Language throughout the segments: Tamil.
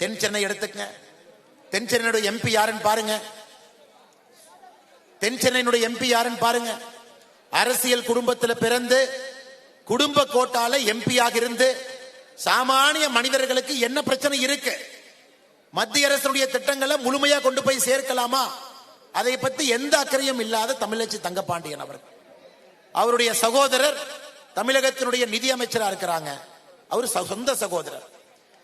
தென் சென்னை எடுத்துக்கங்க. தென் சென்னையுடைய எம்பி யாருன்னு பாருங்க. தென் சென்னையினுடைய எம்பி யாருன்னு பாருங்க. அரசியல் குடும்பத்தில் பிறந்து குடும்ப கோட்டால எம்பியாக இருந்து சாமானிய மனிதர்களுக்கு என்ன பிரச்சனை இருக்கு, மத்திய அரசுடைய திட்டங்களை முழுமையா கொண்டு போய் சேர்க்கலாமா, அதை பத்தி எந்த அக்கறையும் இல்லாத தமிழச்சி தங்கபாண்டியன் அவர்கள். அவருடைய சகோதரர் தமிழகத்தினுடைய நிதி அமைச்சரா இருக்கிறாங்க. அவர் சொந்த சகோதரர்.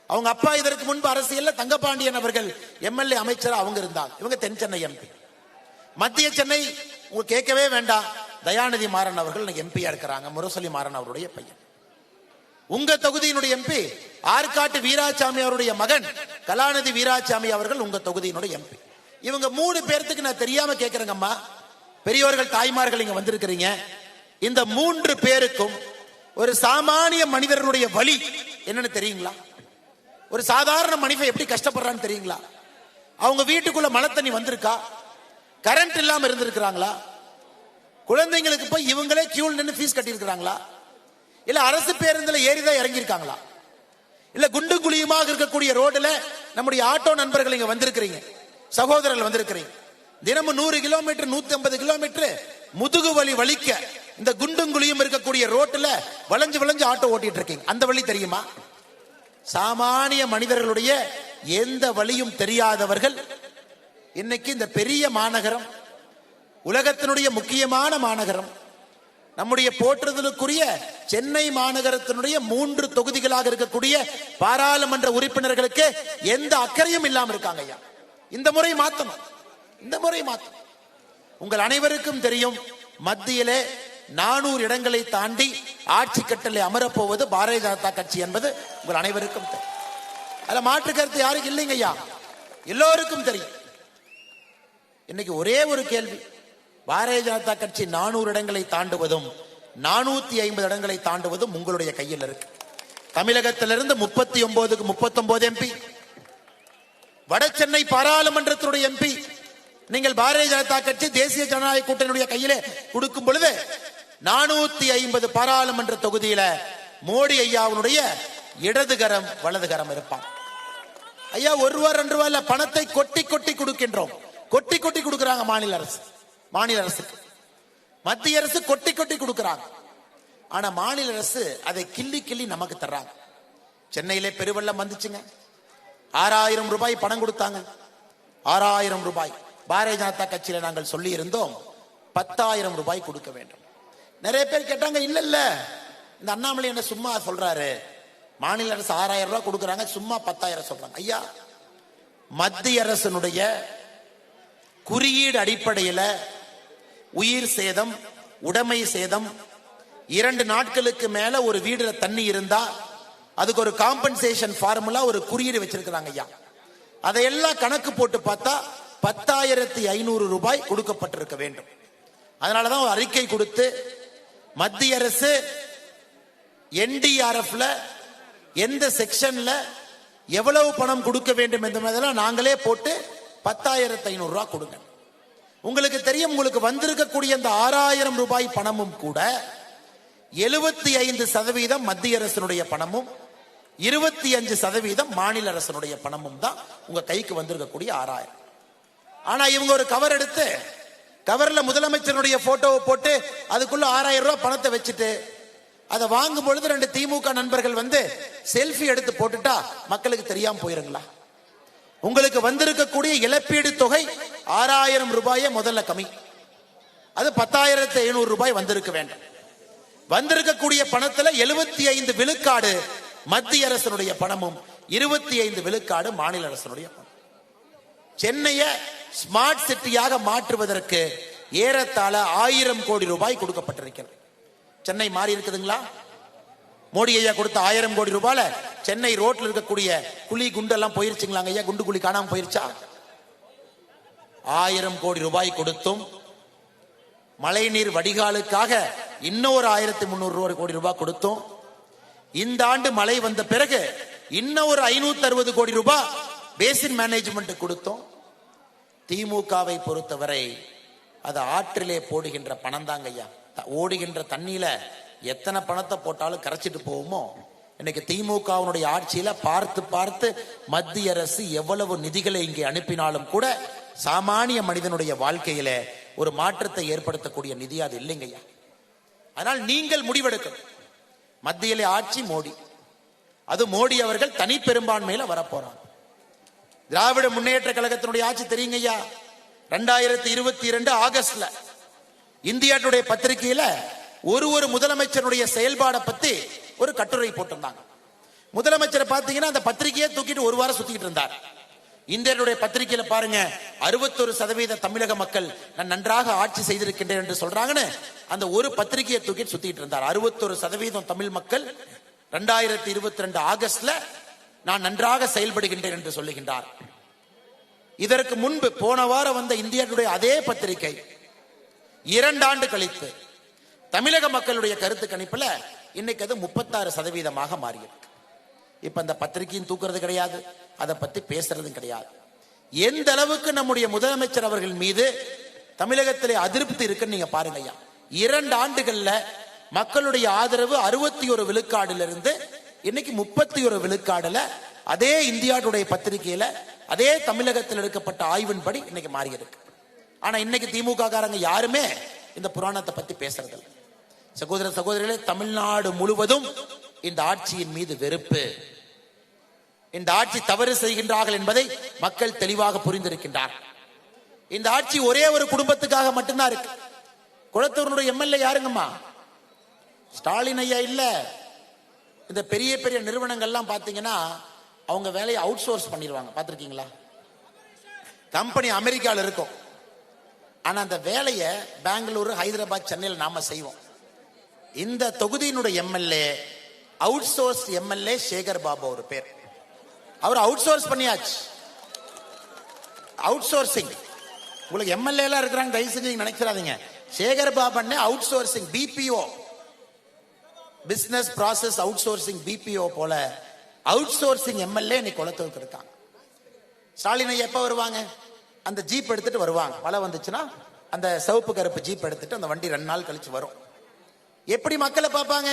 அவங்க அப்பா இதற்கு முன்பு அரசியல்ல தங்கபாண்டியன் அவர்கள் எம்எல்ஏ அமைச்சரா அவங்க இருந்தாங்க. இவங்க தென் சென்னை எம்பி. மத்திய சென்னை உங்க கேட்கவே வேண்டாம், தயாநிதி மாறன் அவர்கள் எம்பியா இருக்கிறாங்க. முரசொலி மாறன் அவருடைய பையன். உங்க தொகுதியினுடைய எம்பி ஆற்காட்டு வீராசாமி அவருடைய மகன் கலாநிதி வீராசாமி அவர்கள் உங்க தொகுதியினுடைய எம்பி. இவங்க 3 பேர்த்துக்கு நான் தெரியாம கேட்கிறேங்கம்மா, பெரியவர்கள் தாய்மார்கள் இங்க வந்திருக்கிறீங்க. இந்த 3 பேருக்கும் ஒரு சாமானிய மனிதர்களுடைய வலி என்னன்னு தெரியுங்களா? ஒரு சாதாரண மனிதன் எப்படி கஷ்டப்படுறான்னு தெரியுங்களா? அவங்க வீட்டுக்குள்ள மழை தண்ணி வந்திருக்கா? கரண்ட் இல்லாம இருந்திருக்கிறாங்களா? குழந்தைங்களுக்கு போய் இவங்களே கியூல நின்று ஃபீஸ் கட்டி இருக்கிறாங்களா? இல்ல அரசு பேருந்துல ஏறிதான் இறங்கி இருக்காங்களா? இல்ல குண்டு குழியுமாக இருக்கக்கூடிய ரோடுல நம்முடைய ஆட்டோ நண்பர்கள் இங்க வந்திருக்கிறீங்க, சகோதரர்கள் வந்திருக்கிறீங்க. தினமும் 100 கிலோமீட்டர் 150 கிலோமீட்டர் முதுகு வலி வலிக்க இந்த குண்டும் குழியும் இருக்கக்கூடிய ரோட்ல வளைஞ்சு வளைஞ்சு ஆட்டோ ஓட்டிட்டு இருக்கீங்க. அந்த வழி தெரியுமா? சாமானிய மனிதர்களுடைய எந்த வழியும் தெரியாதவர்கள் இன்னைக்கு இந்த பெரிய மாநகரம், உலகத்தினுடைய முக்கியமான மாநகரம், நம்முடைய போற்றுதலுக்குரிய சென்னை மாநகரத்தினுடைய 3 தொகுதிகளாக இருக்கக்கூடிய பாராளுமன்ற உறுப்பினர்களுக்கு எந்த அக்கறையும் இல்லாம இருக்காங்க ஐயா. இந்த முறை மாத்தணும், இந்த முறை மாத்தணும். உங்கள் அனைவருக்கும் தெரியும், மத்தியிலே 400 இடங்களை தாண்டி ஆட்சி கட்டளை அமரப்போவது பாரதிய ஜனதா கட்சி என்பது உங்கள் அனைவருக்கும் தெரியும். அதுல மாற்று கருத்து யாருக்கு இல்லைங்க ஐயா, எல்லோருக்கும் தெரியும். இன்னைக்கு ஒரே ஒரு கேள்வி, பாரதிய ஜனதா கட்சி 400 இடங்களை தாண்டுவதும் 450 இடங்களை தாண்டுவதும் உங்களுடைய கையில் இருக்கு. தமிழகத்திலிருந்து 39க்கு 39 எம்பி, வட சென்னை பாராளுமன்றத்தினுடைய எம்பி நீங்கள் பாரதிய ஜனதா கட்சி தேசிய ஜனநாயக கூட்டணியுடைய கையிலே கொடுக்கும் பொழுது 450 பாராளுமன்ற தொகுதியில மோடி ஐயாவுடைய இடதுகரம் வலதுகரம் இருப்பான். ஐயா 1 ரூபா 2 ரூபாய் இல்ல, பணத்தை கொட்டி கொட்டி கொடுக்கின்றோம். கொட்டி கொட்டி கொடுக்கிறாங்க மாநில அரசு, மாநில அரசுக்கு. மத்திய அரசு கொட்டி கொட்டி கொடுக்கிறாங்க. ஆனா மாநில அரசு அதை கிள்ளி கிள்ளி நமக்கு தர்றாங்க. சென்னையிலே பெருவெள்ளம் வந்துச்சுங்க, 6000 ரூபாய் பணம் கொடுத்தாங்க. 6000 ரூபாய் பாரதிய ஜனதா கட்சியில நாங்கள் சொல்லி இருந்தோம் 10,000 ரூபாய் கொடுக்க வேண்டும். நிறைய பேர் கேட்டாங்க, இல்ல இல்ல இந்த அண்ணாமலை என்ன சும்மா சொல்றாரு, மாநில அரசு 6000 ரூபாய் கொடுக்கறாங்க, சும்மா 10,000 சொல்றாங்க. ஐயா, மத்திய அரசினுடைய குறியீடு அடிப்படையில் உயிர் சேதம், உடைமை சேதம், 2 நாட்களுக்கு மேல ஒரு வீடுல தண்ணி இருந்தா அதுக்கு ஒரு காம்பன்சேஷன் ஃபார்முலா, ஒரு குறியீடு வச்சிருக்கிறாங்க ஐயா. அதையெல்லாம் கணக்கு போட்டு பார்த்தா 10,500 ரூபாய் கொடுக்கப்பட்டிருக்க வேண்டும். அதனாலதான் ஒரு அறிக்கை கொடுத்து மத்திய அரசு NDRFல எந்த செக்ஷன்ல எவ்வளவு பணம் கொடுக்க வேண்டும் என்பதெல்லாம் நாங்களே போட்டு 10,500 ரூபாய் கொடுங்க. உங்களுக்கு தெரியும், உங்களுக்கு வந்திருக்கக்கூடிய இந்த 6,000 ரூபாய் பணமும் கூட 75% மத்திய அரசினுடைய பணமும் 25% மாநில அரசினுடைய பணமும் தான் உங்க கைக்கு வந்திருக்கக்கூடிய 6,000. ஆனா இவங்க ஒரு கவர் எடுத்து கவர்ல முதலமைச்சருடைய போட்டோவை போட்டு அதுக்குள்ள 6,000 ரூபாய் பணத்தை வச்சுட்டு அதை வாங்கும் பொழுது 2 திமுக நண்பர்கள் வந்து செல்ஃபி எடுத்து போட்டுட்டா மக்களுக்கு தெரியாம போயிருங்களா? உங்களுக்கு வந்திருக்கக்கூடிய இழப்பீடு தொகை 6,000 ரூபாயை முதல்ல கம்மி, அது 10,500 ரூபாய் வந்திருக்க வேண்டும். வந்திருக்கக்கூடிய பணத்துல 75 விழுக்காடு மத்திய அரசினுடைய பணமும் 25 விழுக்காடு மாநில அரசினுடைய பணம். சென்னைய ஸ்மார்ட் சிட்டியாக மாற்றுவதற்கு ஏறத்தாழ 1000 கோடி ரூபாய் கொடுக்கப்பட்டிருக்கிறது. சென்னை மாறி இருக்குதுங்களா? மோடி ஐயா கொடுத்த 1000 கோடி ரூபாயில சென்னை ரோட்ல இருக்கக்கூடிய குழி குண்டெல்லாம் போயிருச்சுங்களாங்க ஐயா? குண்டு குழி காணாம போயிருச்சா? 1000 கோடி ரூபாய் கொடுத்தும் மழைநீர் வடிகாலுக்காக இன்னொரு 1,300 கோடி ரூபாய் கொடுத்தும், இந்த ஆண்டு மழை வந்த பிறகு இன்னொரு 560 கோடி ரூபாய் பேசின் மேனேஜ்மெண்ட் கொடுத்தோம். திமுகவை பொறுத்தவரை அது ஆற்றிலே போடுகின்ற பணம் தாங்க ஐயா. ஓடுகின்ற தண்ணியில எத்தனை பணத்தை போட்டாலும் கரைச்சிட்டு போவோமோ, இன்னைக்கு திமுகவினுடைய ஆட்சியில பார்த்து பார்த்து மத்திய அரசு எவ்வளவு நிதிகளை இங்கே அனுப்பினாலும் கூட சாமானிய மனிதனுடைய வாழ்க்கையில ஒரு மாற்றத்தை ஏற்படுத்தக்கூடிய நிதி அது இல்லைங்கய்யா. அதனால் நீங்கள் முடிவெடுக்கணும். மத்தியிலே ஆட்சி மோடி, அது மோடி அவர்கள் தனி பெரும்பான்மையில வரப்போறாங்க. திராவிட முன்னேற்ற கழகத்தினுடைய ஆட்சி தெரியுங்கய்யா. 2022 ஆகஸ்ட்ல இந்தியா டுடே பத்திரிகையில ஒரு முதலமைச்சருடைய செயல்பாடை பத்தி ஒரு கட்டுரை போட்டிருந்தாங்க. முதலமைச்சர் பாத்தீங்கன்னா அந்த பத்திரிகையை தூக்கிட்டு ஒரு வாரம் சுத்திட்டு இருந்தார். இந்தியனுடைய பத்திரிகையில பாருங்க, 61% தமிழக மக்கள் நான் நன்றாக ஆட்சி செய்திருக்கின்றேன் என்று சொல்றாங்கன்னு அந்த ஒரு பத்திரிகையை தூக்கிட்டு சுத்திட்டு இருந்தார். 61% தமிழ் மக்கள் 2022 ஆகஸ்ட்ல நான் நன்றாக செயல்படுகின்றேன் என்று சொல்லுகின்றார். இதற்கு முன்பு போன வாரம் வந்த இந்தியனுடைய அதே பத்திரிகை 2 ஆண்டு கழித்து தமிழக மக்களுடைய கருத்து கணிப்புல இன்னைக்கு அது 36% மாறியிருக்கு. இப்ப அந்த பத்திரிகையும் தூக்குறது கிடையாது, அதை பத்தி பேசுறதும் கிடையாது. எந்த அளவுக்கு நம்முடைய முதலமைச்சர் அவர்கள் மீது தமிழகத்திலே அதிருப்தி இருக்குன்னு நீங்க பாருங்க ஐயா. 2 ஆண்டுகள்ல மக்களுடைய ஆதரவு 61 விழுக்காடுல இருந்து இன்னைக்கு 31 விழுக்காடுல அதே இந்தியா டுடே பத்திரிகையில அதே தமிழகத்தில் எடுக்கப்பட்ட ஆய்வின்படி இன்னைக்கு மாறி இருக்கு. ஆனா இன்னைக்கு திமுக காரங்க யாருமே இந்த புராணத்தை பத்தி பேசுறது இல்லை. சகோதர சகோதரிகளே, தமிழ்நாடு முழுவதும் இந்த ஆட்சியின் மீது வெறுப்பு, இந்த ஆட்சி தவறு செய்கின்றார்கள் என்பதை மக்கள் தெளிவாக புரிந்திருக்கின்றார். இந்த ஆட்சி ஒரே ஒரு குடும்பத்துக்காக மட்டும்தான் இருக்கு. குளத்தூருடைய எம்எல்ஏ யாருங்கம்மா? ஸ்டாலின் ஐயா இல்ல. இந்த பெரிய பெரிய நிறுவனங்கள்லாம் பாத்தீங்கன்னா அவங்க வேலையை அவுட் சோர்ஸ் பண்ணிடுவாங்க. பார்த்திருக்கீங்களா? கம்பெனி அமெரிக்காவில் இருக்கும், ஆனா அந்த வேலையை பெங்களூரு, ஹைதராபாத், சென்னையில் நாம செய்வோம். இந்த தொகுதியினுடைய MLA out source MLA Sekar Babu ஒரு பேர். அவர் அவுட் சோர்ஸ் பண்ணியாச்சு. Outsourcing. உங்களுக்கு எம்எல்ஏ எல்லாம் இருக்கிறாங்க, தயவு செஞ்சு நீங்க நினைக்கிறாதீங்க. Sekar Babu outsourcing, BPO, business process outsourcing, BPO போல அவுட் சோர்சிங் எம்எல்ஏ இன்னைக்கு குளத்தூருக்கு இருக்காங்க. ஸ்டாலின் எப்ப வருவாங்க? அந்த ஜீப் எடுத்துட்டு வருவாங்க. மழை வந்துச்சுன்னா அந்த சிவப்பு கருப்பு ஜீப் எடுத்துட்டு அந்த வண்டி 2 நாள் கழிச்சு வரும். எப்படி மக்களை பார்ப்பாங்க?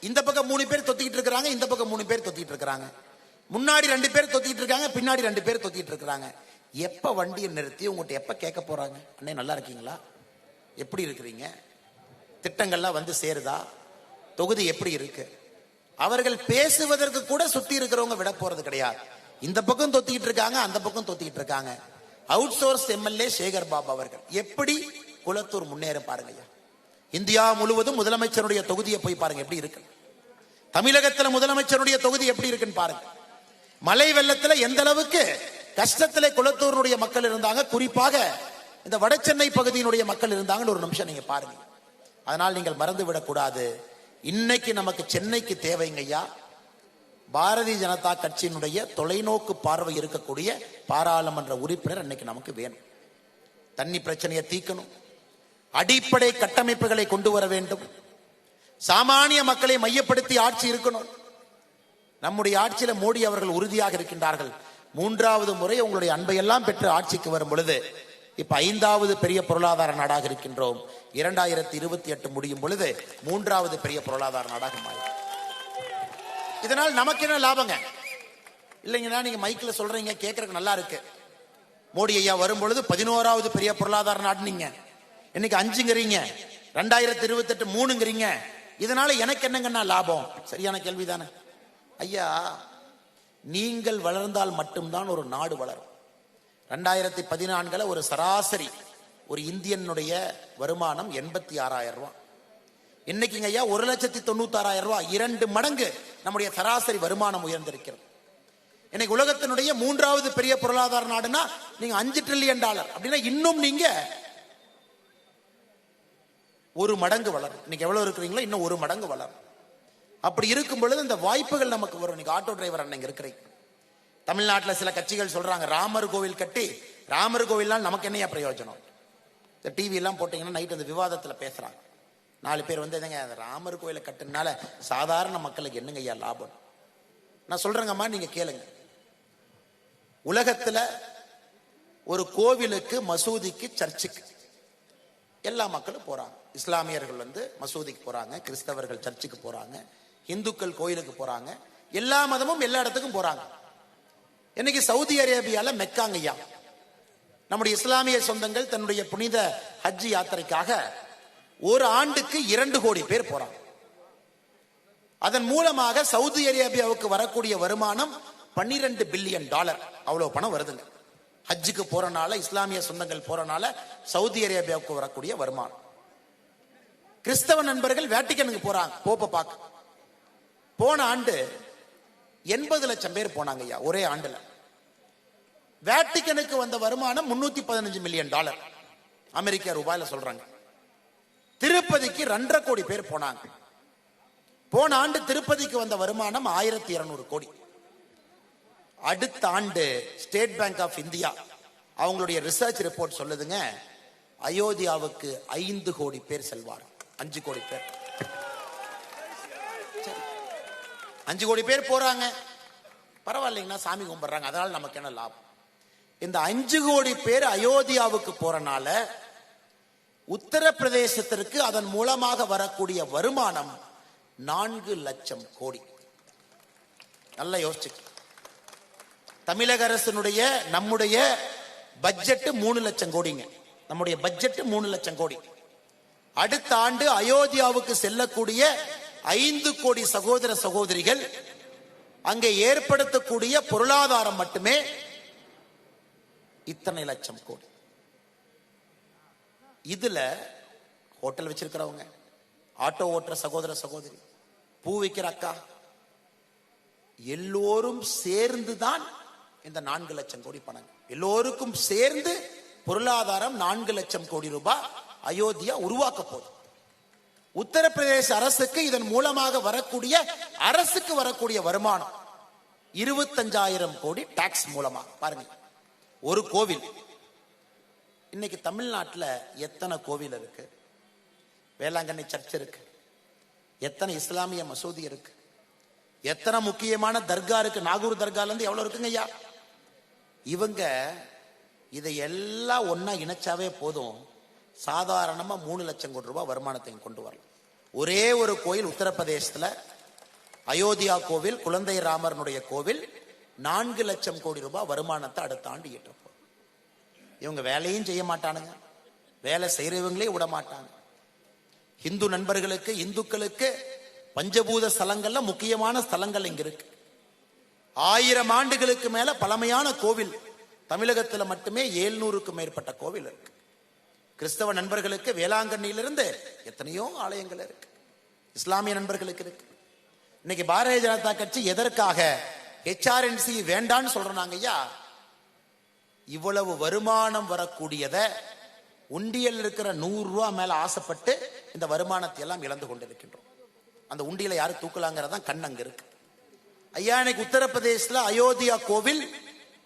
இந்த பக்கம் 3 பேர் தொத்திக்கிட்டு இருக்காங்க, இந்த பக்கம் 3 பேர் தொத்திட்டு இருக்காங்க, முன்னாடி 2 பேர் தொத்திட்டு இருக்காங்க, பின்னாடி 2 பேர் தொத்திட்டு இருக்காங்க. எப்ப வண்டியை நிறுத்தி உங்கள்கிட்ட எப்ப கேட்க போறாங்க, அண்ணே நல்லா இருக்கீங்களா, எப்படி இருக்கிறீங்க, திட்டங்கள்லாம் வந்து சேருதா, தொகுதி எப்படி இருக்கு? அவர்கள் பேசுவதற்கு கூட சுத்தி இருக்கிறவங்க விட போறது கிடையாது. இந்த பக்கம் தொத்திக்கிட்டு இருக்காங்க, அந்த பக்கம் தொத்திக்கிட்டு இருக்காங்க. Out source MLA Sekar Babu அவர்கள் எப்படி குளத்தூர் முன்னேற பாருங்க. இந்தியா முழுவதும் முதலமைச்சருடைய தொகுதியை போய் பாருங்க எப்படி இருக்கு. தமிழகத்தில் முதலமைச்சருடைய தொகுதி எப்படி இருக்குன்னு பாருங்க. மழை வெள்ளத்துல எந்த அளவுக்கு கஷ்டத்திலே குளத்தூருடைய மக்கள் இருந்தாங்க, குறிப்பாக இந்த வட சென்னை பகுதியினுடைய மக்கள் இருந்தாங்கன்னு ஒரு நிமிஷம் நீங்க பாருங்க. அதனால் நீங்கள் மறந்து விடக்கூடாது. இன்னைக்கு நமக்கு சென்னைக்கு தேவைங்கய்யா பாரதிய ஜனதா கட்சியினுடைய தொலைநோக்கு பார்வை இருக்கக்கூடிய பாராளுமன்ற உறுப்பினர் இன்னைக்கு நமக்கு வேணும். தண்ணி பிரச்சனையை தீர்க்கணும், அடிப்படை கட்டமைப்புகளை கொண்டு வர வேண்டும், சாமானிய மக்களை மையப்படுத்தி ஆட்சி இருக்கணும். நம்முடைய ஆட்சியில மோடி அவர்கள் உறுதியாக இருக்கின்றார்கள். 3வது முறை உங்களுடைய அன்பையெல்லாம் பெற்று ஆட்சிக்கு வரும் பொழுது இப்ப 5வது பெரிய பொருளாதார நாடாக இருக்கின்றோம். 2028 முடியும் பொழுது 3வது பெரிய பொருளாதார நாடாக மாறி. இதனால் நமக்கு என்ன லாபங்க? இல்லைங்கன்னா நீங்க மைக்ல சொல்றீங்க, கேட்கறதுக்கு நல்லா இருக்கு. மோடி ஐயா வரும் பொழுது 11வது பெரிய பொருளாதார நாடு, நீங்க இன்னைக்கு 5ங்கிறீங்க, 2028 3ங்கிறீங்க. இதனால எனக்கு என்னங்கன்னா லாபம்? சரியான கேள்விதானே ஐயா. நீங்கள் வளர்ந்தால் மட்டும்தான் ஒரு நாடு வளரும். 2014 ஒரு சராசரி ஒரு இந்தியனுடைய வருமானம் 86,000 ரூபாய். இன்னைக்குங்க ஐயா 1,96,000 ரூபாய், 2 மடங்கு நம்முடைய சராசரி வருமானம் உயர்ந்திருக்கிறது. இன்னைக்கு உலகத்தினுடைய 3வது பெரிய பொருளாதார நாடுனா நீங்க $5 டிரில்லியன் அப்படின்னா இன்னும் நீங்க 1 மடங்கு வளரும். இன்னைக்கு எவ்வளவு இருக்கிறீங்களோ இன்னும் 1 மடங்கு வளரும். அப்படி இருக்கும் பொழுது இந்த வாய்ப்புகள் நமக்கு வரும். இன்னைக்கு ஆட்டோ டிரைவர் அண்ணங்க இருக்கிறீங்க. தமிழ்நாட்டில் சில கட்சிகள் சொல்றாங்க ராமர் கோவில் கட்டி, ராமர் கோவிலால் நமக்கு என்னையா பிரயோஜனம்? இந்த டிவி எல்லாம் போட்டீங்கன்னா நைட் அந்த விவாதத்துல பேசுறாங்க. 4 பேர் வந்து ராமர் கோயிலை கட்டுனால சாதாரண மக்களுக்கு என்னங்க ஐயா லாபம்? நான் சொல்றேங்கம்மா, நீங்க கேளுங்க. உலகத்துல ஒரு கோவிலுக்கு, மசூதிக்கு, சர்ச்சுக்கு எல்லா மக்களும் போறாங்க. இஸ்லாமியர்கள் வந்து மசூதிக்கு போறாங்க, கிறிஸ்தவர்கள் சர்ச்சுக்கு போறாங்க, இந்துக்கள் கோயிலுக்கு போறாங்க, எல்லா மதமும் எல்லா இடத்துக்கும் போறாங்க. இன்னைக்கு சவுதி அரேபியால மெக்காங்கய்யா நம்முடைய இஸ்லாமிய சொந்தங்கள் தன்னுடைய புனித ஹஜ் யாத்திரைக்காக ஒரு ஆண்டுக்கு 2 கோடி பேர் போறாங்க. அதன் மூலமாக சவுதி அரேபியாவுக்கு வரக்கூடிய வருமானம் $12 பில்லியன். அவ்வளவு பணம் வருதுங்க. ஹஜ்ஜுக்கு போறனால, இஸ்லாமிய சொந்தங்கள் போறனால சவுதி அரேபியாவுக்கு வரக்கூடிய வருமானம். கிறிஸ்தவ நண்பர்கள் வேட்டிக்கனுக்கு போறாங்க போப்ப பார்க்க. போன ஆண்டு 80 லட்சம் பேர் போனாங்க ஐயா ஒரே ஆண்டுல. வேட்டிக்கனுக்கு வந்த வருமானம் $315 மில்லியன் அமெரிக்க ரூபாயில சொல்றாங்க. திருப்பதிக்கு 2.5 கோடி பேர் போனாங்க. போன ஆண்டு திருப்பதிக்கு வந்த வருமானம் 1200 கோடி. அடுத்த ஆண்டு ஸ்டேட் பேங்க் ஆஃப் இந்தியா அவங்களுடைய ரிசர்ச் ரிப்போர்ட் சொல்லுதுங்க, அயோத்தியாவுக்கு 5 கோடி பேர் செல்வார். 5 கோடி பேர் 5 கோடி பேர் போறாங்க. பரவாயில்லைங்கன்னா சாமி கும்பிடுறாங்க, அதனால நமக்கு என்ன லாபம்? இந்த 5 கோடி பேர் அயோத்தியாவுக்கு போறனால உத்தரப்பிரதேசத்திற்கு அதன் மூலமாக வரக்கூடிய வருமானம் 4 லட்சம் கோடி. நல்லா யோசிச்சு, தமிழக அரசினுடைய நம்முடைய பட்ஜெட் 3 லட்சம் கோடிங்க. நம்முடைய பட்ஜெட் 3 லட்சம் கோடி. அடுத்த ஆண்டு அயோத்தியாவுக்கு செல்லக்கூடிய 5 கோடி சகோதர சகோதரிகள் அங்கே ஏற்படுத்தக்கூடிய பொருளாதாரம் மட்டுமே இத்தனை லட்சம் கோடி. இதுல ஹோட்டல் வச்சிருக்கிறவங்க, ஆட்டோ ஓட்டுற சகோதர சகோதரி, பூ விற்கிற அக்கா, எல்லோரும் சேர்ந்துதான் இந்த 4 லட்சம் கோடி பணம். எல்லோருக்கும் சேர்ந்து பொருளாதாரம் 4 லட்சம் கோடி ரூபாய் அயோத்தியா உருவாக்க போகுது. உத்தரப்பிரதேச அரசுக்கு இதன் மூலமாக வரக்கூடிய அரசுக்கு வரக்கூடிய வருமானம் 25,000 கோடி டாக்ஸ் மூலமா. பாருங்க, ஒரு கோவில். இன்னைக்கு தமிழ்நாட்டில் எத்தனை கோவில் இருக்கு? வேளாங்கண்ணி சர்ச் இருக்கு, எத்தனை இஸ்லாமிய மசூதி இருக்கு, எத்தனை முக்கியமான தர்கா இருக்கு. நாகூர் தர்கால இருந்து எவ்வளவு இருக்குங்க ஐயா? இவங்க இதை எல்லாம் ஒன்னா இணைச்சாவே போதும், சாதாரணமா 3 லட்சம் கோடி ரூபாய் வருமானத்தை கொண்டு வரலாம். ஒரே ஒரு கோயில் உத்தரப்பிரதேசத்துல, அயோத்தியா கோவில், குழந்தை ராமரனுடைய கோவில் 4 லட்சம் கோடி ரூபாய் வருமானத்தை அடுத்த ஆண்டு ஈட்ட போகுது. இவங்க வேலையும் செய்ய மாட்டானுங்க, வேலை செய்யறவங்களே விட மாட்டாங்க. இந்து நண்பர்களுக்கு, இந்துக்களுக்கு பஞ்சபூத ஸ்தலங்கள்ல முக்கியமான ஸ்தலங்கள் இங்க இருக்கு. 1000 ஆண்டுகளுக்கு மேல பழமையான கோவில் தமிழகத்துல மட்டுமே 700க்கும் மேற்பட்ட கோவில் இருக்கு. கிறிஸ்தவ நண்பர்களுக்கு வேளாங்கண்ணியிலிருந்து எத்தனையோ ஆலயங்கள் இருக்கு. இஸ்லாமிய நண்பர்களுக்கு இருக்கு. இன்னைக்கு பாரதிய ஜனதா கட்சி எதற்காக HRNC வேண்டான்னு சொல்றாங்க ஐயா? இவ்வளவு வருமானம் வரக்கூடியத உண்டியல் இருக்கிற 100 ரூபாய் மேல ஆசைப்பட்டு இந்த வருமானத்தை எல்லாம் இழந்து கொண்டிருக்கின்றோம். அந்த உண்டியலை யாரு தூக்கலாங்கிறதான் கண் அங்க இருக்கு ஐயா. இன்னைக்கு உத்தரப்பிரதேசல அயோத்தியா கோவில்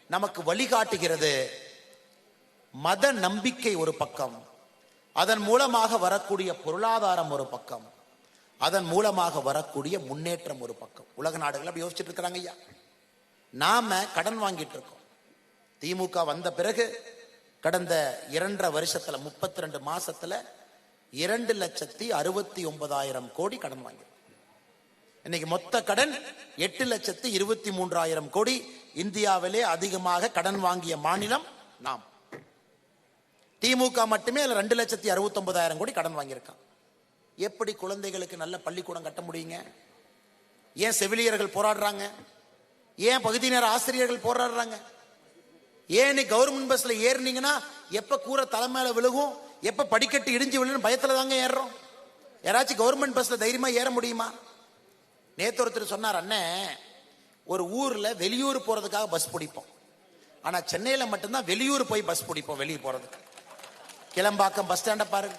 நமக்கு வழிகாட்டுகிறது. மத நம்பிக்கை ஒரு பக்கம், அதன் மூலமாக வரக்கூடிய பொருளாதாரம் ஒரு பக்கம், அதன் மூலமாக வரக்கூடிய முன்னேற்றம் ஒரு பக்கம். உலக நாடுகள் அப்படி யோசிச்சுட்டு இருக்கிறாங்க ஐயா. நாம கடன் வாங்கிட்டு இருக்கோம். திமுக வந்த பிறகு கடந்த 2.5 வருஷத்துல 32 மாசத்துல 2,69,000 கோடி கடன் வாங்கி. இன்னைக்கு மொத்த கடன் 8,23,000 கோடி. இந்தியாவிலே அதிகமாக கடன் வாங்கிய மாநிலம் நாம். திமுக மட்டுமே 2,69,000 கோடி கடன் வாங்கியிருக்கான். எப்படி குழந்தைகளுக்கு நல்ல பள்ளிக்கூடம் கட்ட முடியுங்க? ஏன் செவிலியர்கள் போராடுறாங்க? ஏன் பகுதி நேர ஆசிரியர்கள் போராடுறாங்க? ஏன் கவர்மெண்ட் பஸ்ல ஏறினீங்கன்னா எப்ப கூரை தலைமையில விழுகும், எப்ப படிக்கட்டு இடிஞ்சு விழுன்னு பயத்துல தாங்க ஏறுறோம். யாராச்சும் கவர்மெண்ட் பஸ்ல தைரியமா ஏற முடியுமா? நேத்து ஒருத்தர் சொன்னார், அண்ணே ஒரு ஊர்ல வெளியூர் போறதுக்காக பஸ் பிடிப்போம், ஆனா சென்னையில மட்டும்தான் வெளியூர் போய் பஸ் பிடிப்போம். வெளியே போறதுக்கு கிளம்பாக்கம் பஸ் ஸ்டாண்ட பாருங்க.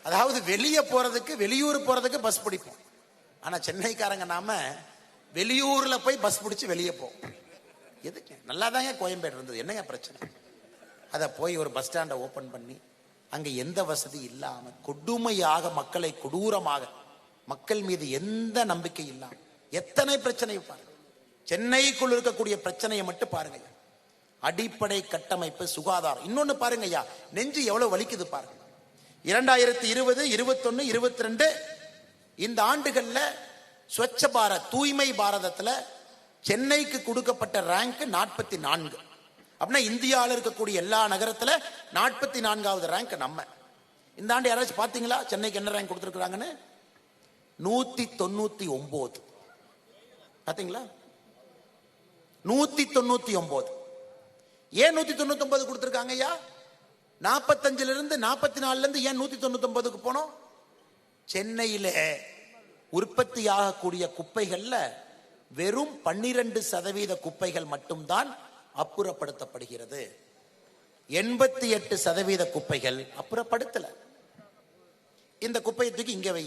அதாவது வெளியே போறதுக்கு, வெளியூர் போறதுக்கு பஸ் பிடிப்போம், ஆனா சென்னைக்காரங்க நாம வெளியூர்ல போய் பஸ் பிடிச்சு வெளியே போவோம். எதுக்கு? நல்லாதாங்க கோயம்பேடு இருந்தது, என்னங்க பிரச்சனை? அதை போய் ஒரு பஸ் ஸ்டாண்டை ஓபன் பண்ணி அங்க எந்த வசதி இல்லாம கொடுமையாக மக்களை கொடூரமாக, மக்கள் மீது எந்த நம்பிக்கை இல்லாம எத்தனை பிரச்சனை பாருங்க. சென்னைக்குள் இருக்கக்கூடிய பிரச்சனையை மட்டும் பாருங்க. அடிப்படை கட்டமைப்பு, சுகாதாரம். இன்னொன்னு பாருங்க ஐயா, நெஞ்சு எவ்வளவு வலிக்குது பாருங்க. 2020, 21, 22 இந்த ஆண்டுகள்ல ஸ்வச்ச பாரத் தூய்மை பாரதத்துல சென்னைக்கு கொடுக்கப்பட்ட ரேங்க் 44. அப்படின்னா இந்தியாவில் இருக்கக்கூடிய எல்லா நகரத்துல 44வது ரேங்க் நம்ம. இந்த ஆண்டு யாராச்சும் பாத்தீங்களா சென்னைக்கு என்ன ரேங்க் கொடுத்திருக்காங்கன்னு? 199. பாத்தீங்களா? 199. ஏன் 199 கொடுத்திருக்காங்க ஐயா? 45 இருந்து 44 இருந்து ஏன் 199க்கு போனோம்? சென்னையில உற்பத்தியாகக்கூடிய குப்பைகள்ல வெறும் 12% குப்பைகள் மட்டும்தான் அப்புறப்படுத்தப்படுகிறது. 88% குப்பைகள் அப்புறப்படுத்தல. இந்த குப்பையை தூக்கி இங்க வை.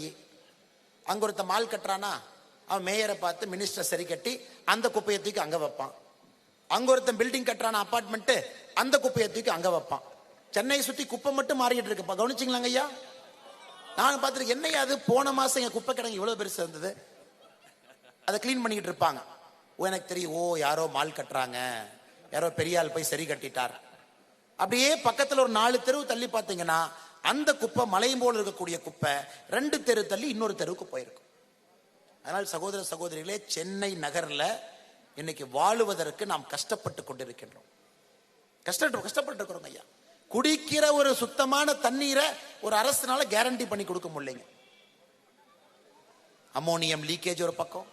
அங்க ஒருத்த மால் கட்டுறானா, அவன் மேயரை பார்த்து மினிஸ்டர் சரி கட்டி அந்த குப்பையை தூக்கி அங்க வைப்பான். அங்க ஒருத்தன் பில்டிங் கட்டுறானா அபார்ட்மெண்ட், அந்த குப்பையை தூக்கி அங்க வைப்பான். சென்னையை சுத்தி குப்பை மட்டும் மாறிட்டு இருக்கு. கவனிச்சிங்களாங்க ஐயா? நான் பார்த்துருக்கேன். என்னையா அது, போன மாசம் எங்க குப்பை கிடங்கு இவ்வளவு பெருசு இருந்தது, அதை கிளீன் பண்ணிக்கிட்டு இருப்பாங்க. எனக்கு தெரியும், ஓ யாரோ மால் கட்டுறாங்க, யாரோ பெரிய ஆள் போய் சரி கட்டிட்டார். அப்படியே பக்கத்துல ஒரு 4 தெரு தள்ளி பார்த்தீங்கன்னா அந்த குப்பை மலையும் போல இருக்கக்கூடிய குப்பை 2 தெரு தள்ளி இன்னொரு தெருவுக்கு போயிருக்கும். அதனால் சகோதர சகோதரிகளே, சென்னை நகர்ல இன்னைக்கு வாழுவதற்கு நாம் கஷ்டப்பட்டு கொண்டிருக்கின்றோம். கஷ்டப்பட்டு இருக்கிறோம் ஐயா. குடிக்கிற ஒரு சுத்தமான தண்ணீரை ஒரு அரசுனால கேரண்டி பண்ணி கொடுக்க முடியலைங்க. அமோனியம் லீக்கேஜ் ஒரு பக்கம்,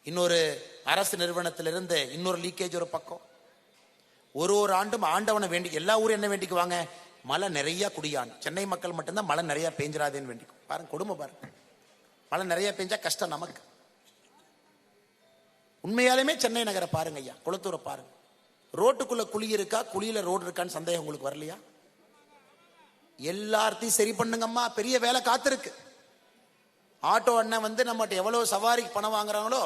இன்னொரு அரசு நிறுவனத்திலிருந்து இன்னொரு லீக்கேஜ் ஒரு பக்கம். ஒரு ஆண்டும் ஆண்டவனை வேண்டி எல்லா ஊரும் என்ன வேண்டிக்குவாங்க? மழை நிறைய குடியான். சென்னை மக்கள் மட்டும்தான் மழை நிறைய பெஞ்சிராதேன்னு வேண்டிக்கும். பாருங்க கொடுமை பாருங்க. மழை நிறைய பெஞ்சா கஷ்டம் நமக்கு. உண்மையாலுமே சென்னை நகரை பாருங்க ஐயா, குளத்தூரை பாருங்க. ரோட்டுக்குள்ள குழி இருக்கா, குழியில ரோடு இருக்கான்னு சந்தேகம் உங்களுக்கு வரலையா? எல்லாத்தையும் சரி பண்ணுங்கம்மா, பெரிய வேலை காத்திருக்கு. ஆட்டோ அண்ணன் வந்து நம்மகிட்ட எவ்வளவு சவாரிக்கு பணம் வாங்குறாங்களோ,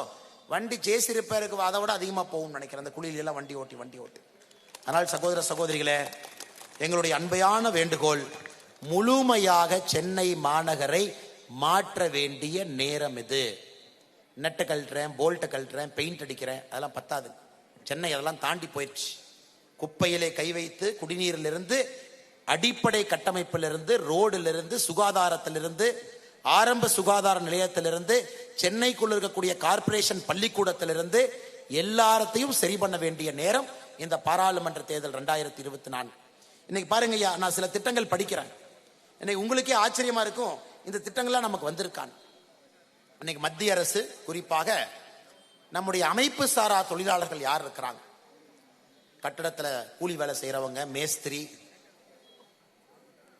வண்டி ஜேசி ரிப்பேருக்கு அதை விட அதிகமா போகும்னு நினைக்கிறேன், அந்த குழியில எல்லாம் வண்டி ஓட்டி. ஆனால் சகோதர சகோதரிகளே, எங்களுடைய அன்பையான வேண்டுகோள், முழுமையாக சென்னை மாநகரை மாற்ற வேண்டிய நேரம் இது. நெட்டை கழட்டுறேன், போல்ட்டை கழட்டுறேன், பெயிண்ட் அடிக்கிறேன், அதெல்லாம் பத்தாது. சென்னை அதெல்லாம் தாண்டி போயிடுச்சு. குப்பையிலே கை வைத்து குடிநீரிலிருந்து, அடிப்படை கட்டமைப்பிலிருந்து, ரோடிலிருந்து, சுகாதாரத்திலிருந்து, ஆரம்ப சுகாதார நிலையத்திலிருந்து, சென்னைக்குள்ள இருக்கக்கூடிய கார்பரேஷன் பள்ளிக்கூடத்திலிருந்து எல்லாத்தையும் சரி பண்ண வேண்டிய நேரம் இந்த பாராளுமன்ற தேர்தல் 2024. இன்னைக்கு பாருங்க ஐயா, நான் சில திட்டங்கள் படிக்கிறேன். இன்னைக்கு உங்களுக்கே ஆச்சரியமா இருக்கும், இந்த திட்டங்கள்லாம் நமக்கு வந்திருக்கான். இன்னைக்கு மத்திய அரசு, குறிப்பாக நம்முடைய அமைப்பு சாரா தொழிலாளர்கள் யார் இருக்கிறாங்க, கட்டடத்துல கூலி வேலை செய்யறவங்க, மேஸ்திரி,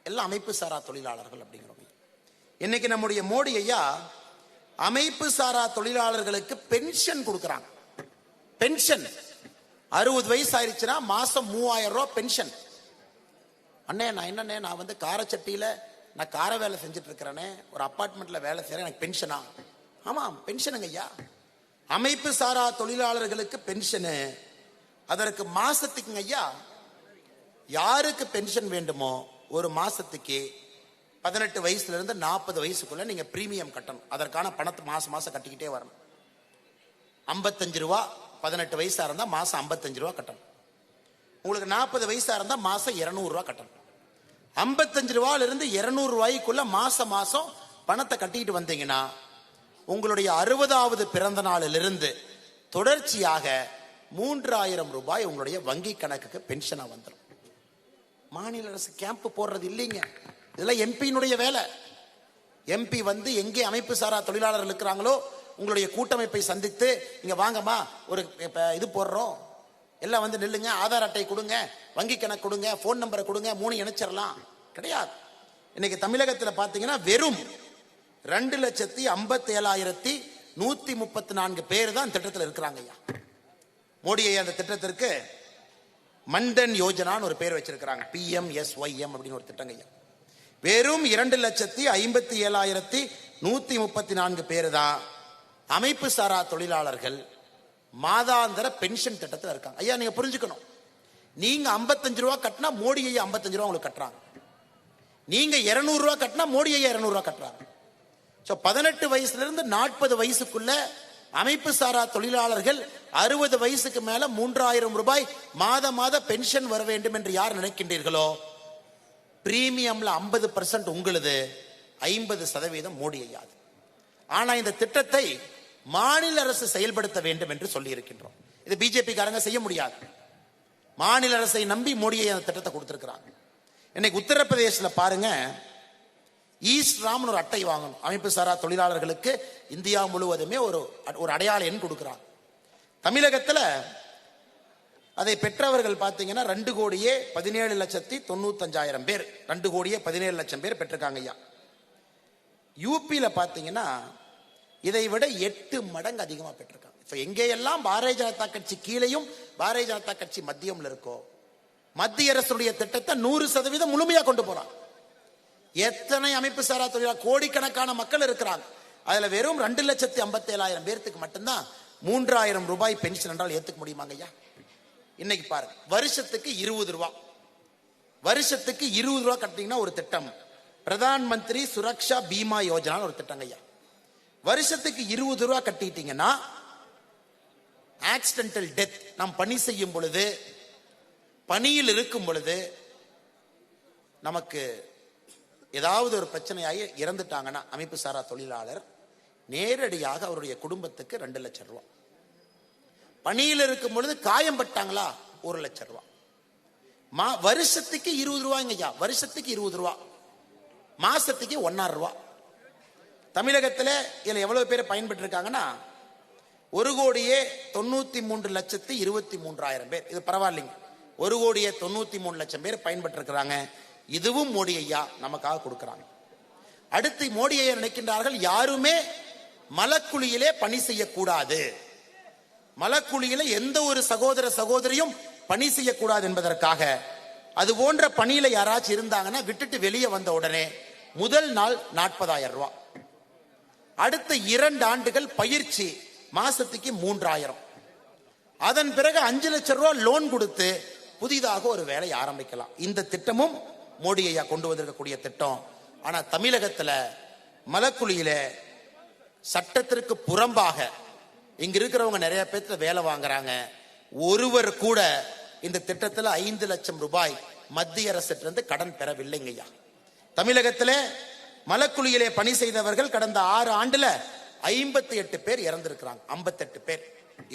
எல்லாம் அமைப்பு சாரா தொழிலாளர்கள் அப்படிங்கிறவங்க. இன்னைக்கு நம்முடைய மோடி ஐயா அமைப்பு சாரா தொழிலாளர்களுக்கு பென்ஷன் கொடுக்கறாங்க. பென்ஷன் 60 வயசு ஆயிடுச்சுன்னா மாசம் 3000 ரூபாய் பென்ஷன். அண்ணே நான் என்னண்ணே, நான் வந்து காரச்சட்டியில நான் கார வேலை செஞ்சுட்டு இருக்கிறேனே, ஒரு அபார்ட்மெண்ட்ல வேலை செய்யறேன், எனக்கு பென்ஷனா? ஆமா பென்ஷனுங்க ஐயா. அமைப்பு சாரா தொழிலாளர்களுக்கு பென்ஷனு. அதற்கு மாசத்துக்குங்க ஐயா, யாருக்கு பென்ஷன் வேண்டுமோ ஒரு மாசத்துக்கு 18 வயசுல இருந்து 40 வயசுக்குள்ள நீங்க பிரீமியம் கட்டணும். அதற்கான பணத்தை மாசம் மாசம் கட்டிக்கிட்டே வரணும். 55 ரூபா 18 வயசா இருந்தா மாசம் 55 ரூபா கட்டணும். உங்களுக்கு 40 வயசா இருந்தா மாசம் 200 ரூபா கட்டணும். 55 ரூபாயில இருந்து 200 ரூபாய்க்குள்ள மாசம் மாசம் பணத்தை கட்டிட்டு வந்தீங்கன்னா உங்களுடைய 60வது பிறந்த நாளிலிருந்து தொடர்ச்சியாக 3000 ரூபாய் உங்களுடைய வங்கி கணக்குக்கு பென்ஷனா வந்துடும். மாநில அரசு கேம்ப் போடுறது இல்லைங்க, இதெல்லாம் எம்பியினுடைய வேலை. எம்பி வந்து எங்கே அமைப்பு சாரா தொழிலாளர்கள் இருக்கிறாங்களோ உங்களுடைய கூட்டமைப்பை சந்தித்து, இங்க வாங்கம்மா ஒரு இது போடுறோம், எல்லாம் வந்து நில்லுங்க, ஆதார் அட்டை கொடுங்க, வங்கி கணக்கு கொடுங்க, போன் நம்பரை கொடுங்க, 3 இணைச்சிடலாம். கிடையாது. இன்னைக்கு தமிழகத்தில் பாத்தீங்கன்னா வெறும் 2,57,134 பேர் தான் திட்டத்தில் இருக்கிறாங்க ஐயா. மோடி ஐயா அந்த திட்டத்திற்கு மன்தன் யோஜனான்னு ஒரு பேர் வச்சிருக்கிறாங்க, PMSYM அப்படின்னு ஒரு திட்டம் ஐயா. வெறும் 2,57,134 பேர் தான் அமைப்பு சாரா தொழிலாளர்கள் மாதாந்திர பென்ஷன் திட்டத்தில் இருக்காங்க. ஐயா நீங்க புரிஞ்சுக்கணும், நீங்க 55 ரூபா கட்டினா மோடி ஐயா 55 ரூபா உங்களுக்கு கட்டுறாங்க. நீங்க 200 ரூபா கட்டினா மோடி ஐயா 200 ரூபா கட்டுறாங்க. 18 வயசுல இருந்து 40 வயசுக்குள்ள அமைப்பு சாரா தொழிலாளர்கள் 60 வயசுக்கு மேல 3000 ரூபாய் மாத பென்ஷன் வர வேண்டும் என்று யார் நினைக்கின்றீர்களோ, பிரீமியம்ல 50% உங்களுது, 50% மோடி ஐயாது. ஆனா இந்த திட்டத்தை மாநில அரசு செயல்படுத்த வேண்டும் என்று சொல்லி இருக்கின்றோம். இது பிஜேபி காரங்க செய்ய முடியாது. மாநில அரசை நம்பி மோடியை அந்த திட்டத்தை கொடுத்திருக்கிறாங்க. இன்னைக்கு உத்தரப்பிரதேசத்தில் பாருங்க, ஈஸ்ட் ராம்னு ஒரு அட்டை வாங்கணும். அமைப்பு சாரா தொழிலாளர்களுக்கு இந்தியா முழுவதுமே ஒரு அடையாள எண் கொடுக்கிறாங்க. தமிழகத்தில் அதை பெற்றவர்கள் பார்த்தீங்கன்னா 2,17,95,000 பேர், 2,17,00,000 பேர் பெற்றிருக்காங்க ஐயா. யூபியில பார்த்தீங்கன்னா இதை விட 8 மடங்கு அதிகமாக பெற்றிருக்காங்க. எங்கேயெல்லாம் பாரதிய ஜனதா கட்சி கீழையும் பாரதிய ஜனதா கட்சி மத்தியம்ல இருக்கோ, மத்திய அரசுடைய திட்டத்தை 100% முழுமையா கொண்டு போறாங்க. எத்தனை அமைப்பு சாரா தொழிலாளர் கோடிக்கணக்கான மக்கள் இருக்கிறாங்க. அதுல வெறும் 2,57,000 பேருக்கு மட்டும்தான் 3,000 ரூபாய் பென்ஷன் என்றால் ஏத்துக்க முடியுமாங்க ஐயா? இன்னைக்கு பாருங்க, வருஷத்துக்கு 20 ரூபாய், வருஷத்துக்கு 20 ரூபாய் கட்டிங்கன்னா ஒரு திட்டம், பிரதான் மந்திரி சுரக்ஷா பீமா யோஜனா ஒரு திட்டங்க ஐயா. வருஷத்துக்கு 20 ரூபாய் கட்டிட்டீங்கன்னா ஆக்சிடென்டல் டெத், நாம் பணி செய்யும் பொழுது, பணியில் இருக்கும் பொழுது நமக்கு ஏதாவது ஒரு பிரச்சனையாகி இறந்துட்டாங்கன்னா அமைப்பு சாரா தொழிலாளர் நேரடியாக அவருடைய குடும்பத்துக்கு 2 லட்சம் ரூபாய், பணியில் இருக்கும் பொழுது காயம் பட்டாங்களா 1 லட்சம் ரூபாய், வருஷத்துக்கு 20 ரூபாய்ங்க ஐயா. வருஷத்துக்கு 20 ரூபாய், மாசத்துக்கு 1,500 ரூபாய். தமிழகத்தில் இதுல எவ்வளவு பேர் பயன்பெற்று இருக்காங்கன்னா 1,93,23,23,000 பேர். இது பரவாயில்லைங்க. 1,93,00,000 பேர் பயன்பெற்று இருக்கிறாங்க. இதுவும் மோடி ஐயா நமக்காக கொடுக்கிறாங்க. அடுத்து மோடி ஐயா நினைக்கின்றார்கள், யாருமே மலக்குழியிலே பணி செய்யக்கூடாது, மலக்குழியில எந்த ஒரு சகோதர சகோதரியும் பணி செய்யக்கூடாது என்பதற்காக அது போன்ற பணியில யாராச்சும் இருந்தாங்கன்னா விட்டுட்டு வெளியே வந்த உடனே முதல் நாள் 40,000 ரூபாய், அடுத்த 2 ஆண்டுகள் பயிற்சி மாசத்துக்கு 3,000, அதன் பிறகு 5 லட்சம் ரூபாய் லோன் கொடுத்து புதிதாக ஒரு வேலையை ஆரம்பிக்கலாம். இந்த திட்டமும் மோடி ஐயா கொண்டு வந்திருக்கக்கூடிய திட்டம். ஆனா தமிழகத்துல மலக்குழியில சட்டத்திற்கு புறம்பாக இங்க இருக்கிறவங்க நிறைய பேர்த்துல வேலை வாங்குறாங்க. ஒருவர் கூட இந்த திட்டத்துல 5 லட்சம் ரூபாய் மத்திய அரசிலிருந்து கடன் பெறவில்லைங்க ஐயா. தமிழகத்திலே மலக்குழியிலே பணி செய்தவர்கள் கடந்த 6 ஆண்டுல 58 பேர் இறந்திருக்கிறாங்க, 58 பேர்.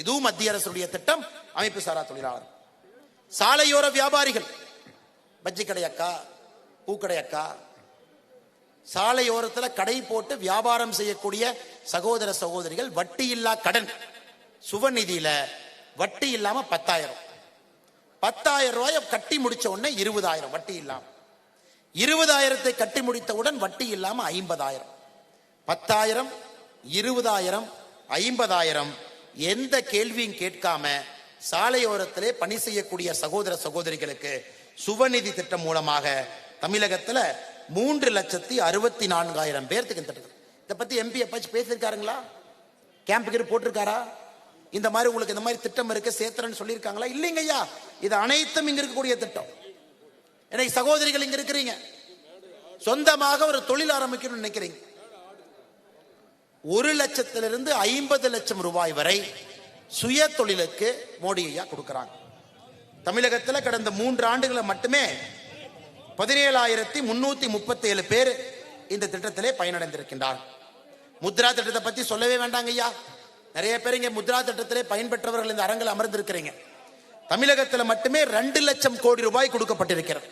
இதுவும் மத்திய அரசுடைய திட்டம். அமைப்பு சாரா தொழிலாளர், சாலையோர வியாபாரிகள், பஜ்ஜி கடையக்கா, பூக்கடையக்கா, சாலையோரத்தில் கடை போட்டு வியாபாரம் செய்யக்கூடிய சகோதர சகோதரிகள், வட்டி இல்லா கடன் சுவநிதியில வட்டி இல்லாம 10,000 ரூபாய் கட்டி முடிச்ச உடனே 20,000 வட்டி இல்லாம, 20,000 கட்டி முடித்தவுடன் வட்டி இல்லாம 50,000, 10,000, 20,000, 50,000 எந்த கேள்வியும் கேட்காம சாலையோரத்திலே பணி செய்யக்கூடிய சகோதர சகோதரிகளுக்கு சுவநிதி திட்டம் மூலமாக தமிழகத்தில் 3,64,000 பேர்த்துக்கு திட்டம். இதை பத்தி எம்பி எப்பாச்சும் பேசியிருக்காருங்களா? கேம்புக்கு போட்டிருக்காரா? இந்த மாதிரி உங்களுக்கு இந்த மாதிரி திட்டம் இருக்கு சேர்த்துறேன்னு சொல்லியிருக்காங்களா? இல்லைங்க ஐயா. இது அனைத்தும் இங்க இருக்கக்கூடிய திட்டம். எனக்கு சகோதரிகள் இங்க இருக்கிறீங்க, சொந்தமாக ஒரு தொழில் ஆரம்பிக்கணும்னு நினைக்கிறீங்க, 1 லட்சத்திலிருந்து 50 லட்சம் ரூபாய் வரை சுய தொழிலுக்கு மோடி ஐயா கொடுக்கிறாங்க. தமிழகத்தில் கடந்த 3 ஆண்டுகளை மட்டுமே 17,337 பேர் இந்த திட்டத்திலே பயனடைந்திருக்கின்றார். முத்ரா திட்டத்தை பத்தி சொல்லவே வேண்டாங்க ஐயா. நிறைய பேர் இங்க முத்ரா திட்டத்திலே பயன்பெற்றவர்கள் இந்த அரங்கில் அமர்ந்திருக்கிறீங்க. தமிழகத்தில் மட்டுமே 2 லட்சம் கோடி ரூபாய் கொடுக்கப்பட்டிருக்கிறது.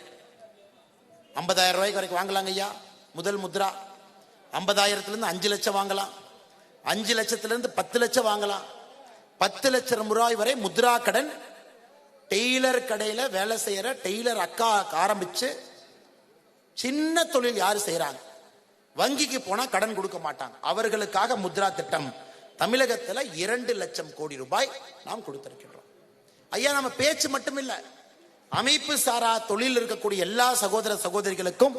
50,000 ரூபாய்க்கு வரைக்கும் வாங்கலாங்க ஐயா. முதல் முத்ரா 50,000 5 லட்சம் வாங்கலாம், 5 லட்சத்திலிருந்து 10 லட்சம் வாங்கலாம், 10 லட்சம் ரூபாய் வரை முத்ரா கடன். டெய்லர் கடையில வேலை செய்யற டெய்லர் அக்கா ஆரம்பிச்சு சின்ன தொழில் யாரு செய்யறாங்க, வங்கிக்கு போனா கடன் கொடுக்க மாட்டாங்க, அவர்களுக்காக முத்ரா திட்டம் தமிழகத்துல 2 லட்சம் கோடி ரூபாய் நாம் கொடுத்திருக்கின்றோம். ஐயா, நம்ம பேச்சு மட்டும் இல்ல, அமைப்பு சாரா தொழில் இருக்கக்கூடிய எல்லா சகோதர சகோதரிகளுக்கும்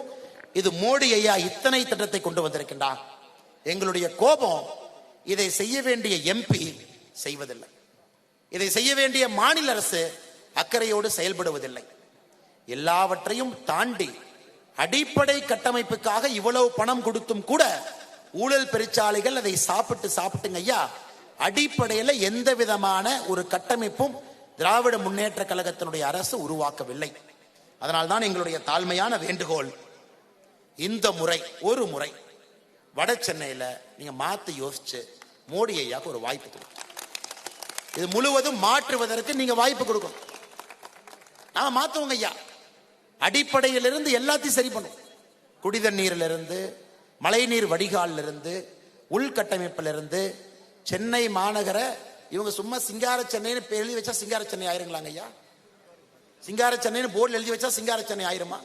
இது மோடி ஐயா இத்தனை திட்டத்தை கொண்டு வந்திருக்கின்றார். எங்களுடைய கோபம், இதை செய்ய வேண்டிய எம்பி செய்வதில்லை, இதை செய்ய வேண்டிய மாநில அரசு அக்கறையோடு செயல்படுவதில்லை. எல்லாவற்றையும் தாண்டி அடிப்படை கட்டமைப்புக்காக இவ்வளவு பணம் கொடுத்தும் கூட ஊழல் பெருச்சாலைகள் அதை சாப்பிட்டுங்க ஐயா. அடிப்படையில் எந்த விதமான ஒரு கட்டமைப்பும் திராவிட முன்னேற்ற கழகத்தினுடைய அரசு உருவாக்கவில்லை. அதனால்தான் எங்களுடைய தாழ்மையான வேண்டுகோள், இந்த முறை ஒரு முறை வட சென்னையில நீங்க மாத்தி யோசிச்சு மோடி ஐயாக்கு ஒரு வாய்ப்பு கொடுக்கும். இது முழுவதும் மாற்றுவதற்கு நீங்க வாய்ப்பு கொடுக்கணும். நாம மாத்துவோங்க ஐயா. அடிப்படையிலிருந்து எல்லாத்தையும் சரி பண்ணும். குடிதண்ணீரிலிருந்து, மழைநீர் வடிகாலிலிருந்து, உள்கட்டமைப்பிலிருந்து, சென்னை மாநகர இவங்க சும்மா சிங்கார சென்னைன்னு எழுதி வச்சா சிங்கார சென்னை ஆயிருங்களாங்க ஐயா? சிங்கார சென்னைன்னு போர்டில் எழுதி வச்சா சிங்கார சென்னை ஆயிருமா?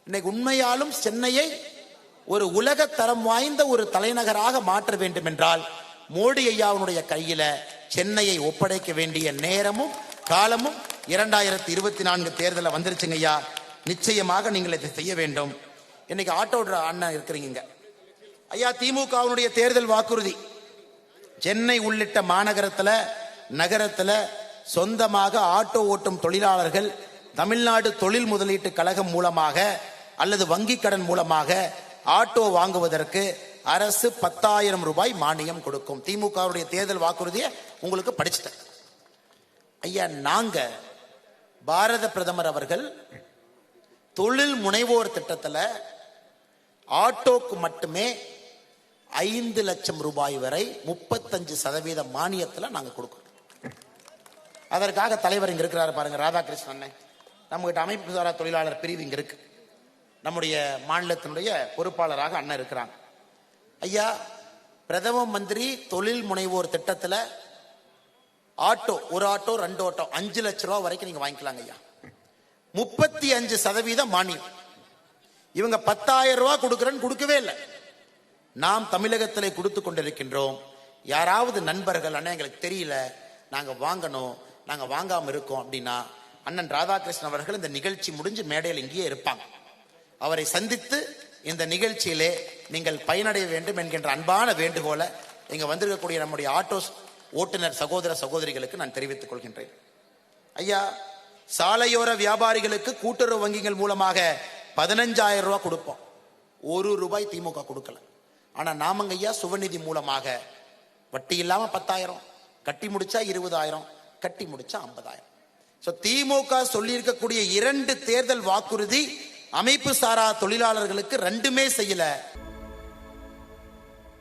இன்னைக்கு உண்மையாலும் சென்னையை ஒரு உலக தரம் வாய்ந்த ஒரு தலைநகராக மாற்ற வேண்டும் என்றால் மோடி ஐயாவுடைய கையில சென்னையை ஒப்படைக்க வேண்டிய நேரமும் காலமும் 2024 தேர்தலில் வந்துருச்சுங்க ஐயா. நிச்சயமாக நீங்கள் இதை செய்ய வேண்டும். இன்னைக்கு ஆட்டோ அண்ணன் இருக்கிறீங்க ஐயா. திமுகவுடைய தேர்தல் வாக்குறுதி சென்னை உள்ளிட்ட மாநகரத்துல நகரத்துல சொந்தமாக ஆட்டோ ஓட்டும் தொழிலாளர்கள் தமிழ்நாடு தொழில் முதலீட்டு கழகம் மூலமாக அல்லது வங்கி கடன் மூலமாக ஆட்டோ வாங்குவதற்கு அரசு 10,000 ரூபாய் மானியம் கொடுக்கும். திமுகவுடைய தேர்தல் வாக்குறுதியை உங்களுக்கு படிச்சுட்டேன் ஐயா. நாங்க பாரத பிரதமர் அவர்கள் தொழில் முனைவோர் திட்டத்தில் ஆட்டோக்கு மட்டுமே 5 லட்சம் ரூபாய் வரை 35% மானியத்தில் நாங்க கொடுக்கிறோம். அதற்காக தலைவர் இங்க இருக்கிறாரு பாருங்க, ராதாகிருஷ்ணன். நம்மகிட்ட அமைப்பு சாரா தொழிலாளர் பிரிவு இங்க இருக்கு. நம்முடைய மாநிலத்தினுடைய பொறுப்பாளராக அண்ணன் இருக்கிறாங்க ஐயா. பிரதம மந்திரி தொழில் முனைவோர் திட்டத்தில் ஆட்டோ, ஒரு ஆட்டோ 2 ஆட்டோ 5 லட்சம் ரூபாய் வரைக்கும் நீங்க வாங்கிக்கலாங்க ஐயா. 35% மானியம். இவங்க 10,000 ரூபாய் கொடுக்கறேன்னு கொடுக்கவே இல்லை. நாம் தமிழகத்திலே கொடுத்து கொண்டிருக்கின்றோம். யாராவது நண்பர்கள் அண்ணன் எங்களுக்கு தெரியல, நாங்க வாங்கணும், நாங்க வாங்காம இருக்கோம் அப்படின்னா அண்ணன் ராதாகிருஷ்ணன் அவர்கள் இந்த நிகழ்ச்சி முடிஞ்சு மேடையில் இங்கேயே இருப்பாங்க. அவரை சந்தித்து இந்த நிகழ்ச்சியிலே நீங்கள் பயனடைய வேண்டும் என்கின்ற அன்பான வேண்டுகோளை இங்க வந்திருக்கக்கூடிய நம்முடைய ஆட்டோ ஓட்டுநர் சகோதர சகோதரிகளுக்கு நான் தெரிவித்துக் கொள்கின்றேன் ஐயா. சாலையோர வியாபாரிகளுக்கு கூட்டுறவு வங்கிகள் மூலமாக 15,000 ரூபாய் கொடுப்போம். 1 ரூபாய் திமுக கொடுக்கல. ஆனா நாமங்க ஐயா சுவநிதி மூலமாக வட்டி இல்லாம 10,000, கட்டி முடிச்சா 20,000, கட்டி முடிச்சா 50,000. திமுக சொல்லி இருக்கக்கூடிய 2 தேர்தல் வாக்குறுதி அமைப்பு சாரா தொழிலாளர்களுக்கு 2மே செய்யல.